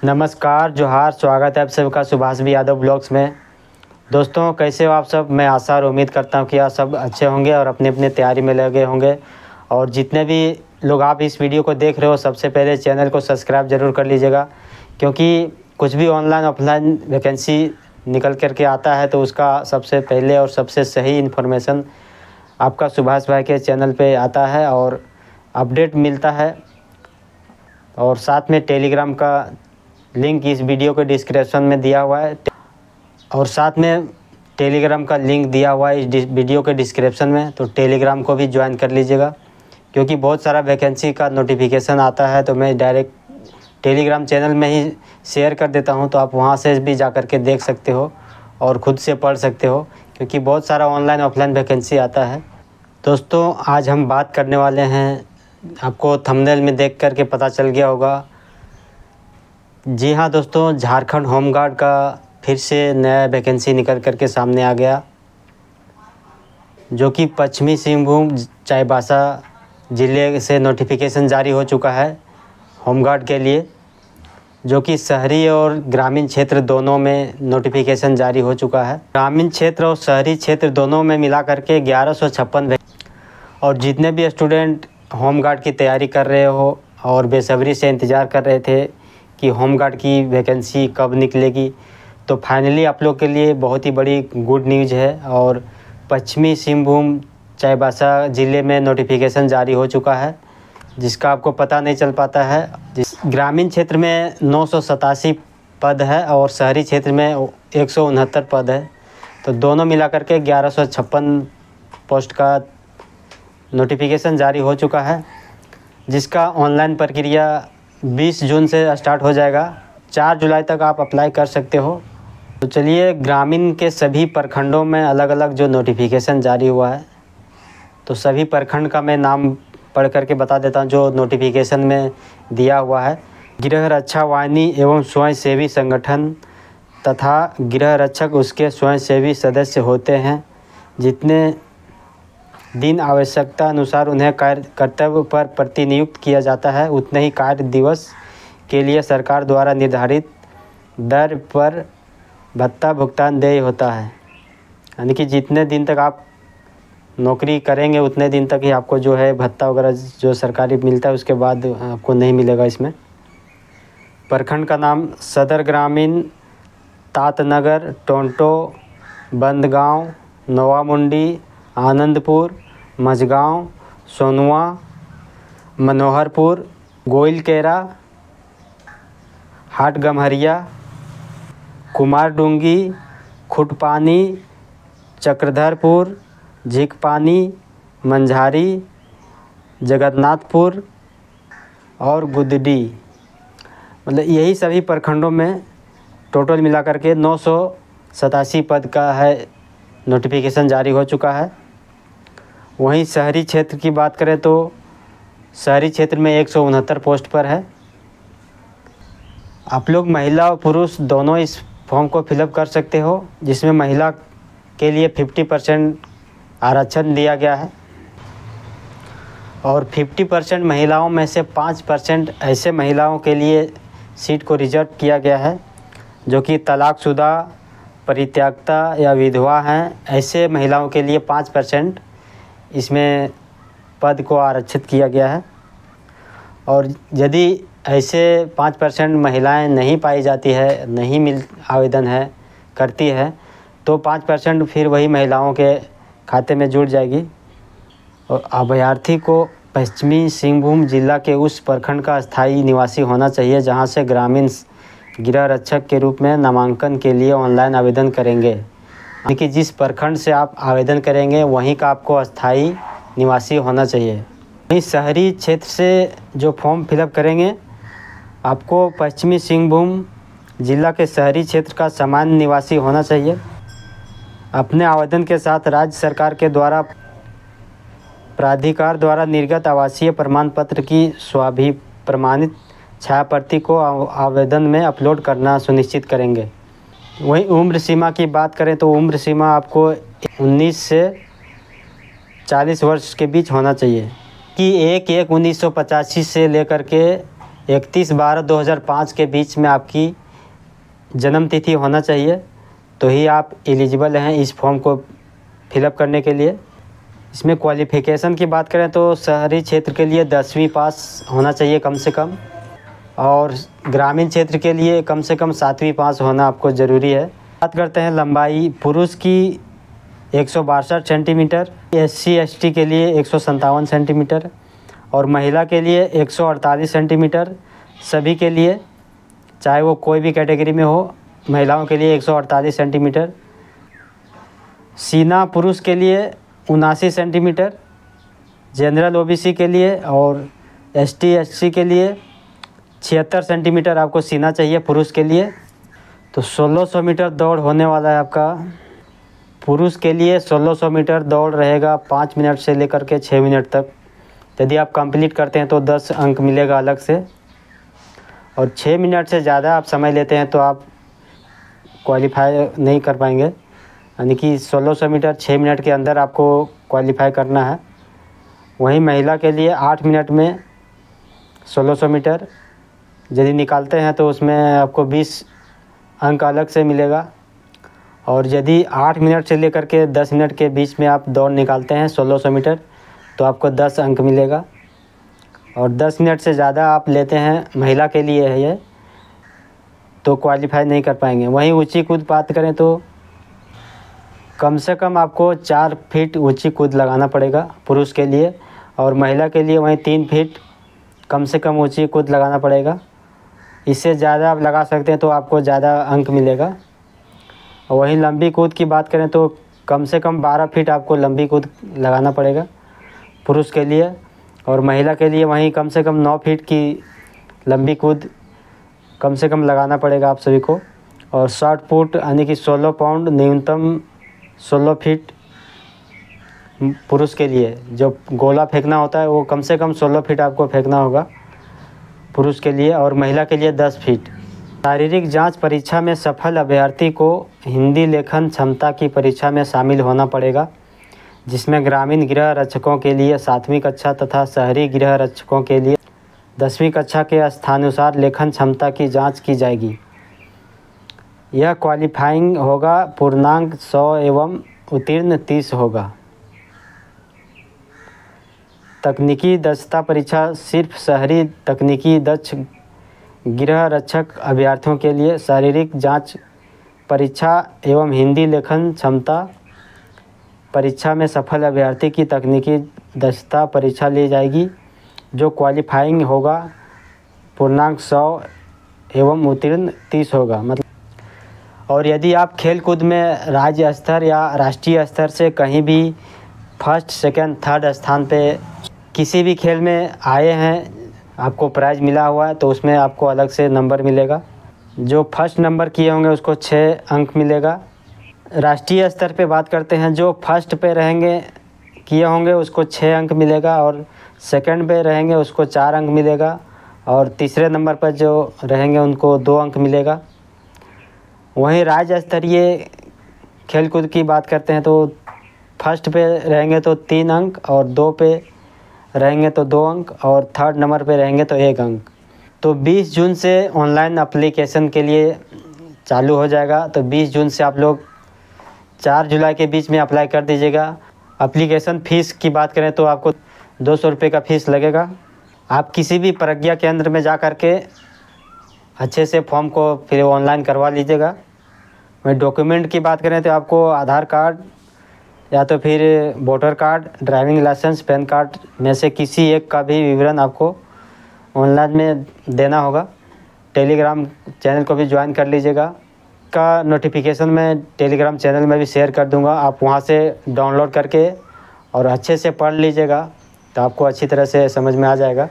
नमस्कार, जोहार, स्वागत है आप सबका सुभाष बी यादव ब्लॉग्स में। दोस्तों, कैसे हो आप सब? मैं आशा और उम्मीद करता हूं कि आप सब अच्छे होंगे और अपने अपने तैयारी में लगे होंगे। और जितने भी लोग आप इस वीडियो को देख रहे हो, सबसे पहले चैनल को सब्सक्राइब ज़रूर कर लीजिएगा, क्योंकि कुछ भी ऑनलाइन ऑफलाइन वैकेंसी निकल कर के आता है तो उसका सबसे पहले और सबसे सही इन्फॉर्मेशन आपका सुभाष भाई के चैनल पे आता है और अपडेट मिलता है। और साथ में टेलीग्राम का लिंक इस वीडियो के डिस्क्रिप्शन में दिया हुआ है और साथ में टेलीग्राम का लिंक दिया हुआ है इस वीडियो के डिस्क्रिप्शन में। तो टेलीग्राम को भी ज्वाइन कर लीजिएगा, क्योंकि बहुत सारा वैकेंसी का नोटिफिकेशन आता है तो मैं डायरेक्ट टेलीग्राम चैनल में ही शेयर कर देता हूं, तो आप वहां से भी जा कर के देख सकते हो और ख़ुद से पढ़ सकते हो, क्योंकि बहुत सारा ऑनलाइन ऑफलाइन वैकेंसी आता है। दोस्तों, आज हम बात करने वाले हैं, आपको थंबनेल में देख कर के पता चल गया होगा। जी हाँ दोस्तों, झारखंड होमगार्ड का फिर से नया वैकेंसी निकल कर के सामने आ गया, जो कि पश्चिमी सिंहभूम चाईबासा ज़िले से नोटिफिकेशन जारी हो चुका है होमगार्ड के लिए, जो कि शहरी और ग्रामीण क्षेत्र दोनों में नोटिफिकेशन जारी हो चुका है। ग्रामीण क्षेत्र और शहरी क्षेत्र दोनों में मिला करके 1156। और जितने भी स्टूडेंट होमगार्ड की तैयारी कर रहे हो और बेसब्री से इंतज़ार कर रहे थे कि होमगार्ड की वैकेंसी कब निकलेगी, तो फाइनली आप लोग के लिए बहुत ही बड़ी गुड न्यूज़ है। और पश्चिमी सिंहभूम चाईबासा ज़िले में नोटिफिकेशन जारी हो चुका है, जिसका आपको पता नहीं चल पाता है। जिस ग्रामीण क्षेत्र में 987 पद है और शहरी क्षेत्र में 169 पद है, तो दोनों मिला करके 1156 पोस्ट का नोटिफिकेशन जारी हो चुका है, जिसका ऑनलाइन प्रक्रिया 20 जून से स्टार्ट हो जाएगा। 4 जुलाई तक आप अप्लाई कर सकते हो। तो चलिए, ग्रामीण के सभी प्रखंडों में अलग अलग जो नोटिफिकेशन जारी हुआ है, तो सभी प्रखंड का मैं नाम पढ़ करके बता देता हूँ जो नोटिफिकेशन में दिया हुआ है। गृह रक्षा वाहिनी एवं स्वयंसेवी संगठन तथा गृह रक्षक उसके स्वयंसेवी सदस्य होते हैं। जितने दिन आवश्यकता अनुसार उन्हें कर्तव्य पर प्रतिनियुक्त किया जाता है, उतने ही कार्य दिवस के लिए सरकार द्वारा निर्धारित दर पर भत्ता भुगतान देय होता है। यानी कि जितने दिन तक आप नौकरी करेंगे उतने दिन तक ही आपको जो है भत्ता वगैरह जो सरकारी मिलता है, उसके बाद आपको नहीं मिलेगा। इसमें प्रखंड का नाम सदर ग्रामीण, तातनगर, टोंटो, बंदगांव, नोवामुंडी, आनंदपुर, मझगांव, सोनुआ, मनोहरपुर, गोइलकेरा, हाटगम्हरिया, कुमारडूंगी, खुटपानी, चक्रधरपुर, झीकपानी, मंझारी, जगन्नाथपुर और गुदडी, मतलब यही सभी प्रखंडों में टोटल मिलाकर के 987 पद का है नोटिफिकेशन जारी हो चुका है। वहीं शहरी क्षेत्र की बात करें तो शहरी क्षेत्र में 169 पोस्ट पर है। आप लोग महिला और पुरुष दोनों इस फॉर्म को फिलअप कर सकते हो, जिसमें महिला के लिए 50% आरक्षण दिया गया है और 50% महिलाओं में से 5% ऐसे महिलाओं के लिए सीट को रिजर्व किया गया है जो कि तलाकशुदा, परित्यक्ता या विधवा हैं। ऐसे महिलाओं के लिए 5% इसमें पद को आरक्षित किया गया है। और यदि ऐसे 5% महिलाएं नहीं पाई जाती है, नहीं आवेदन है करती है, तो 5% फिर वही महिलाओं के खाते में जुड़ जाएगी। और अभ्यर्थी को पश्चिमी सिंहभूम जिला के उस प्रखंड का स्थायी निवासी होना चाहिए जहां से ग्रामीण गृह रक्षक के रूप में नामांकन के लिए ऑनलाइन आवेदन करेंगे। यानी कि जिस प्रखंड से आप आवेदन करेंगे वहीं का आपको अस्थायी निवासी होना चाहिए। वहीं शहरी क्षेत्र से जो फॉर्म फिलअप करेंगे, आपको पश्चिमी सिंहभूम जिला के शहरी क्षेत्र का सामान्य निवासी होना चाहिए। अपने आवेदन के साथ राज्य सरकार के द्वारा प्राधिकार द्वारा निर्गत आवासीय प्रमाण पत्र की स्वाभिप्रमाणित छायाप्रति को आवेदन में अपलोड करना सुनिश्चित करेंगे। वहीं उम्र सीमा की बात करें तो उम्र सीमा आपको 19 से 40 वर्ष के बीच होना चाहिए कि 1/1/1985 से लेकर के 31/12/2005 के बीच में आपकी जन्म तिथि होना चाहिए, तो ही आप एलिजिबल हैं इस फॉर्म को फिलअप करने के लिए। इसमें क्वालिफ़िकेशन की बात करें तो शहरी क्षेत्र के लिए 10वीं पास होना चाहिए कम से कम, और ग्रामीण क्षेत्र के लिए कम से कम 7वीं पास होना आपको ज़रूरी है। बात करते हैं लंबाई, पुरुष की 162 सेंटीमीटर, SC ST के लिए 157 सेंटीमीटर और महिला के लिए 148 सेंटीमीटर। सभी के लिए, चाहे वो कोई भी कैटेगरी में हो, महिलाओं के लिए 148 सेंटीमीटर। सीना पुरुष के लिए 79 सेंटीमीटर, जनरल OBC के लिए और ST SC के लिए 76 सेंटीमीटर आपको सीना चाहिए पुरुष के लिए। तो 1600 मीटर दौड़ होने वाला है आपका। पुरुष के लिए 1600 मीटर दौड़ रहेगा 5 मिनट से लेकर के 6 मिनट तक। यदि आप कंप्लीट करते हैं तो 10 अंक मिलेगा अलग से, और 6 मिनट से ज़्यादा आप समय लेते हैं तो आप क्वालिफाई नहीं कर पाएंगे। यानी कि 1600 मीटर 6 मिनट के अंदर आपको क्वालिफाई करना है। वहीं महिला के लिए 8 मिनट में 1600 मीटर यदि निकालते हैं तो उसमें आपको 20 अंक अलग से मिलेगा, और यदि 8 मिनट से लेकर के 10 मिनट के बीच में आप दौड़ निकालते हैं 1600 मीटर तो आपको 10 अंक मिलेगा, और 10 मिनट से ज़्यादा आप लेते हैं महिला के लिए है ये, तो क्वालिफाई नहीं कर पाएंगे। वहीं ऊंची कूद बात करें तो कम से कम आपको 4 फीट ऊंची कूद लगाना पड़ेगा पुरुष के लिए, और महिला के लिए वहीं 3 फीट कम से कम ऊंची कूद लगाना पड़ेगा। इससे ज़्यादा आप लगा सकते हैं तो आपको ज़्यादा अंक मिलेगा। और वहीं लंबी कूद की बात करें तो कम से कम 12 फीट आपको लंबी कूद लगाना पड़ेगा पुरुष के लिए, और महिला के लिए वहीं कम से कम 9 फीट की लंबी कूद कम से कम लगाना पड़ेगा आप सभी को। और शॉट पुट यानी कि 16 पाउंड न्यूनतम 16 फीट पुरुष के लिए, जो गोला फेंकना होता है वो कम से कम 16 फीट आपको फेंकना होगा पुरुष के लिए, और महिला के लिए 10 फीट। शारीरिक जांच परीक्षा में सफल अभ्यर्थी को हिंदी लेखन क्षमता की परीक्षा में शामिल होना पड़ेगा, जिसमें ग्रामीण गृह रक्षकों के लिए 7वीं कक्षा तथा शहरी गृह रक्षकों के लिए 10वीं कक्षा के स्थानुसार लेखन क्षमता की जांच की जाएगी। यह क्वालिफाइंग होगा, पूर्णांक 100 एवं उत्तीर्ण 30 होगा। तकनीकी दक्षता परीक्षा सिर्फ शहरी तकनीकी दक्ष गृह रक्षक अभ्यर्थियों के लिए शारीरिक जांच परीक्षा एवं हिंदी लेखन क्षमता परीक्षा में सफल अभ्यर्थी की तकनीकी दक्षता परीक्षा ली जाएगी, जो क्वालिफाइंग होगा, पूर्णांक 100 एवं उत्तीर्ण 30 होगा। मतलब, और यदि आप खेल कूद में राज्य स्तर या राष्ट्रीय स्तर से कहीं भी फर्स्ट, सेकंड, थर्ड स्थान पे किसी भी खेल में आए हैं, आपको प्राइज़ मिला हुआ है, तो उसमें आपको अलग से नंबर मिलेगा। जो फर्स्ट नंबर किए होंगे उसको 6 अंक मिलेगा। राष्ट्रीय स्तर पे बात करते हैं, जो फर्स्ट पे रहेंगे किए होंगे उसको 6 अंक मिलेगा, और सेकंड पे रहेंगे उसको 4 अंक मिलेगा, और तीसरे नंबर पर जो रहेंगे उनको 2 अंक मिलेगा। वहीं राज्य स्तरीय खेल कूद की बात करते हैं तो फर्स्ट पे रहेंगे तो 3 अंक, और 2 पे रहेंगे तो 2 अंक, और थर्ड नंबर पे रहेंगे तो 1 अंक। तो 20 जून से ऑनलाइन एप्लीकेशन के लिए चालू हो जाएगा, तो 20 जून से आप लोग 4 जुलाई के बीच में अप्लाई कर दीजिएगा। एप्लीकेशन फ़ीस की बात करें तो आपको 200 रुपये का फ़ीस लगेगा। आप किसी भी प्रज्ञा केंद्र में जा कर के अच्छे से फॉर्म को फिर ऑनलाइन करवा लीजिएगा। वहीं डॉक्यूमेंट की बात करें तो आपको आधार कार्ड या तो फिर voter card, driving licence, PAN card में से किसी एक का भी विवरण आपको ऑनलाइन में देना होगा। टेलीग्राम चैनल को भी ज्वाइन कर लीजिएगा। का नोटिफिकेशन मैं टेलीग्राम चैनल में भी शेयर कर दूंगा, आप वहां से डाउनलोड करके और अच्छे से पढ़ लीजिएगा, तो आपको अच्छी तरह से समझ में आ जाएगा।